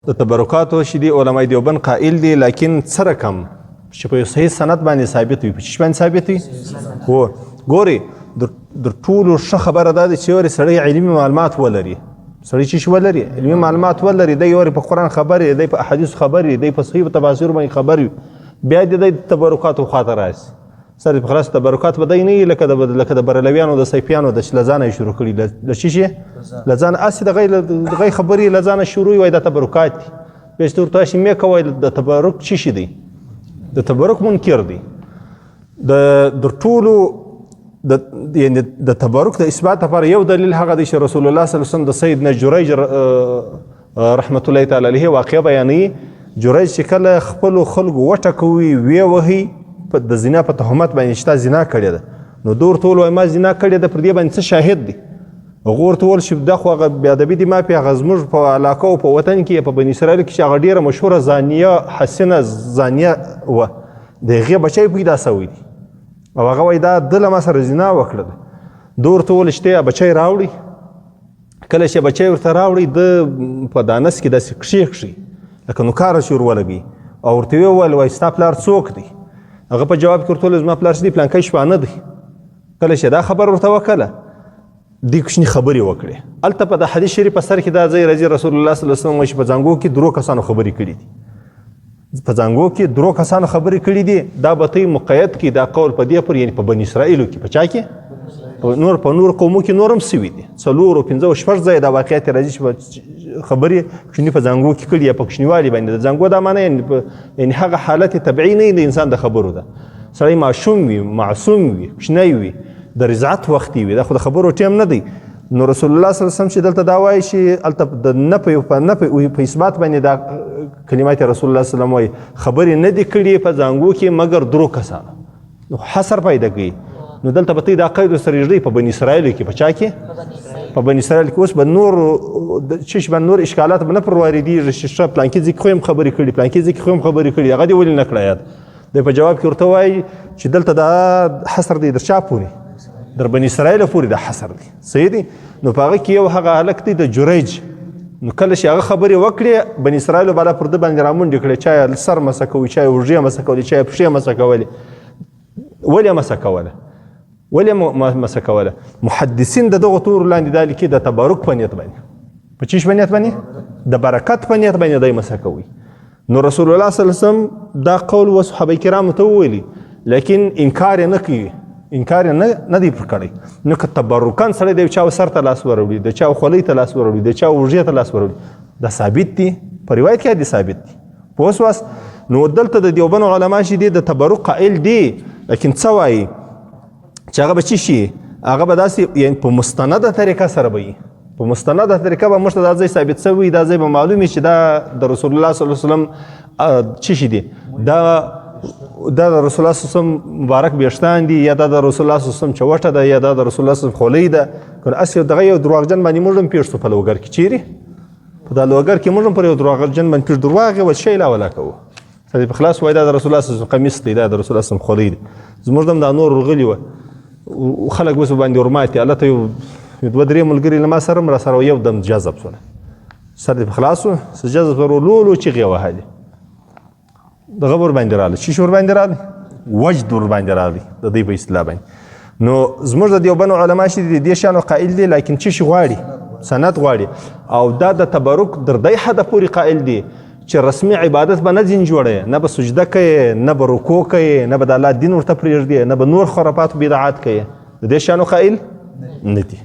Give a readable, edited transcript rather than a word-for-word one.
د تبرکاتو چې دی علماء دیوبند قائل دي، لیکن څه رقم چې په صحیح سند باندې ثابت وي، په چی باندې ثابت وي؟ هو ګوري د ټولو ښه خبره دا ده چې یو سړی علمي معلومات ولري، سړی چې ولري علمي معلومات ولري، دی یو په قرآن خبرې، دی په احادیث خبرې، دی په صحیح تفاسیر باندې خبرې، بیا د تبرکاتو خواته راشي. سر په خلاص تبرکات به دی نه لکه د بریلویانو د صیفیانو د لزانه شروع کړي، له شي لزانه اسې د غي خبرې لزانه شروع وي د تبرکات دي. بهشته ورته شي مې کوي د تبرک چی شي دی، د تبرک منکر دی. د ټولو یعنی د تبرک د اثبات لپاره یو دلیل هغه دی چې رسول الله صلی الله علیه وسلم د سیدنا جریج رحمت الله تعالی علیه واقعه بیانوي. جریج چې کله خپلو خلکو وټکوي وی وهي د زنا په تهمت باندې چې تا زنا کړې ده، نو ده ورته وویل ما زنا کړې ده، پر دې باندې څه شاهد دی؟ هغه ورته وویل چې دا خو هغه بېادبي دي، ما پې هغه زموږ په علاقه او په وطن کې په بني اسرائیل کې چې هغه ډېره مشهوره زانیه حسینه زانیه وه، د هغې بچی پیدا سوی دی او هغه وایي دا ده له ما سره زنا وکړه ده. ده ورته وویل چې ته بچی راوړي. کله چې بچی ورته راوړي ده په دانس کې داسې کښې لکه نوکاره چې ور ولګوي او ورته ویې وویل وایي ستا پلار څوک دی؟ هغه په جواب کې ورته وویل زما پلار چې دی پلانکی شپانه دی. کله چې دا خبر ورته وکړه دې کوچني خبرې وکړې. هلته په د حدیث شریف په سر کې دا ځای راځي رسول الله صلی الله علیه وسلم وایي چې په زانګو کې درو کسانو خبرې کړي دي، په زانګو کې درو کسانو خبرې کړي دي. دا به ته مقید کړي دا قول په دې پر، یعنی په بني اسرائیلو کې، په چا کې؟ په نور قومو کې نور هم سوي دي، 4 او 5 او 6 ځایه دا واقعیت راځي چې خبرې کوچني په زانګو کې کړي یا په کوچنیوالي باندې. د زانګو دا معنی یعنی هغه حالت طبیعي نه د انسان د خبرو ده. سړی ماشوم وي، معصوم وي، کوچنی وي، د رضاعت وخت وي، دا خو د خبرو ټیم نه دی. نو رسول الله صلی الله علیه وسلم چې دلته دا وایي چې هلته د نفي په اثبات باندې دا کلمات رسول الله صلی الله علیه وسلم وایي خبرې نه دي کړي په زانګو کې مګر درو کسانو، نو حصر پیدا کوي. نو دلته به ته دا قید سره یږدئ په بني اسرائیلو کې، په چا کې؟ په بني اسرائیل کې. اوس به نور چش به نور اشکالات به نه پر واردېږي چې پلانکي ځای کې خو هم خبرې کړي، پلانکي ځای کې خو هم خبرې کړي، هغه دې ولې نه کړه یاد؟ دی په جواب کې ورته وایي چې دلته دا حصر دی در چا پورې؟ در بني اسرائیل پورې دا حصر دی. صحیح دی؟ نو په هغه کې یو هغه هلک دی د جریج. نو کله چې هغه خبرې وکړې بني اسرائیلو بالا پر ده باندې رامنډې کړې، چا یې سر مسه کوي، چا یې اوږې مسه کولې، چا یې پښې مسه کولې. ولې یې مسه کوله؟ ولې مسه کوله؟ محدثین د دغو تورو لاندې دا لیکي د تبرک په نیت باندې، په چیش په نیت باندې؟ د برکت په نیت باندې دی مسه کوي. نو رسول الله صلی الله علیه وسلم دا قول و صحابه کرامو ته وویلي، لیکن انکار یې نه کوي، انکار یې نه دی پر کړی. نو که تبرکان سړی د چا سر ته لاس وروړي، د چا خولۍ ته لاس وروړي، د چا اوږې ته لاس وروړي، دا ثابت دي په روایت کې، دی ثابت دي. پوه شواست؟ نو دلته د دیوبند علما چې دي د تبرک قائل دي، لیکن څه وایي چې هغه به څه شي؟ هغه به داسې یعنی په مستنده طریقه سره به وي، په مستنده طریقه به موږ ته دا ځای ثابت شوی، دا ځای به معلوم وي چې دا د رسول الله صلی الله علیه وسلم څه شي دي، دا د رسول الله صلی الله علیه وسلم مبارک بیشتان دي، یا دا د رسول الله صلی الله علیه وسلم چوټه ده، یا دا د رسول الله صلی الله علیه وسلم خولۍ ده. که اسې دغه یو دروغجن باندې موږ هم پېښ شو په لوګر کې. چیرې په دا لوګر کې موږ هم پر یو دروغجن باندې پېښ درواغ یې شی لا ولا کوو. سړی په خلاص وایي دا د رسول الله صلی الله علیه وسلم قمیص دی، دا د رسول الله صلی الله علیه وسلم خولۍ ده. زموږ هم دا نور ورغلي وه، خلک اوس باندې ورماتې. هلته یو 2-3 ملګري له ما سره راسره یو دم جذب شول، سر دې په خلاص و، جذب سره لولو چیغې یې وهلې. دغه ورباندې راغلی، چی ورباندې راغلی؟ وجد ورباندې راغلی د دوی په اصطلاح باندې. نو زموږ د دیوبند علما چې دي د دې شیانو قایل دي، لیکن چی غواړي؟ سند غواړي. او دا د تبرک در دې حده پورې قایل دي چې رسمي عبادت به نه ځین جوړوي، نه به سجده کوي، نه به رکوع کوي، نه به د الله دین ورته پرېږدي، نه به نور خرافات بدعات کوي. د دې شیانو قایل نه دي.